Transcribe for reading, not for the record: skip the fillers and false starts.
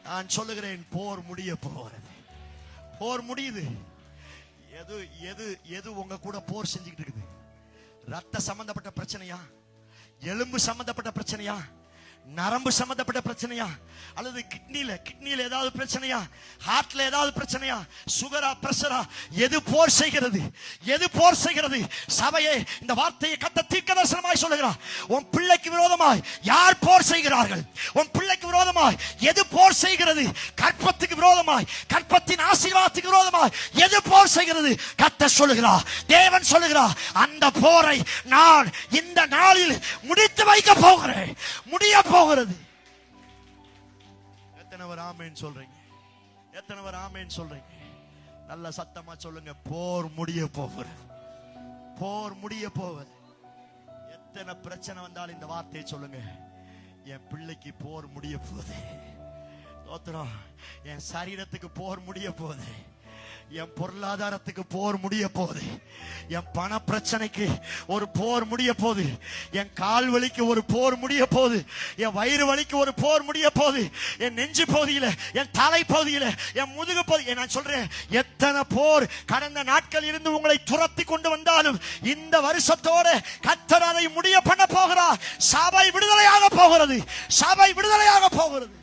நான் சொல்லுகிறேன், போர் முடிய போகிறது. போர் முடியுது. எது எது எது உங்க கூட போர் செஞ்சுக்கிட்டு இருக்குது? ரத்த சம்பந்தப்பட்ட பிரச்சனையா, எலும்பு சம்பந்தப்பட்ட பிரச்சனையா, நரம்பு சம்பந்தப்பட்ட பிரச்சனையா, அல்லது கிட்னில ஏதாவது பிரச்சனையா, ஹார்ட்ல ஏதாவது பிரச்சனையா, சுகரா, பிரஷரா, எது போர் செய்கிறது? எது போர் செய்கிறது? சபையே, இந்த வார்த்தையை கத்த தீர்க்கதரிசனமாய் சொல்லுகிறார். உன் பிள்ளைக்கு விரோதமாய் யார் போர் செய்கிறார்கள்? உன் பிள்ளைக்கு விரோதமாய் எது போர் செய்கிறது? கற்பத்துக்கு விரோதமாய், கற்பத்தின் ஆசீர்வாதத்துக்கு விரோதமாய் எது போர் செய்கிறது? கத்த சொல்லுகிறார், தேவன் சொல்லுகிறார், அந்த போரை நான் இந்த நாளில் முடித்து வைக்க போகிறேன். முடிய போகிறது. எத்தனை பேர் ஆமென் சொல்றீங்க? எத்தனை பேர் ஆமென் சொல்றீங்க? நல்ல சத்தமா சொல்லுங்க. போர் முடிய போகிறது. போர் முடிய போகுது. எத்தனை பிரச்சனை வந்தாலும் இந்த வார்த்தையை சொல்லுங்க, என் பிள்ளைக்கு போர் முடிய போகுது. தோத்திரம். என் சரீரத்துக்கு போர் முடிய போகுது. என் பொருளாதாரத்துக்கு போர் முடிய போகுது. என் பண பிரச்சனைக்கு ஒரு போர் முடிய போகுது. என் கால் வலிக்கு ஒரு போர் முடிய போகுது. என் வயிறு வலிக்கு ஒரு போர் முடிய போகுது. என் நெஞ்சு பகுதியில, என் தலை பகுதியில, என் முதுகு பகுதி, நான் சொல்றேன், எத்தனை போர் கடந்த நாட்கள் இருந்து உங்களை துரத்தி கொண்டு வந்தாலும் இந்த வருஷத்தோட கர்த்தர் அதை முடிய பண்ண போகிறார். சபை விடுதலையாக போகிறது. சபை விடுதலையாக போகிறது.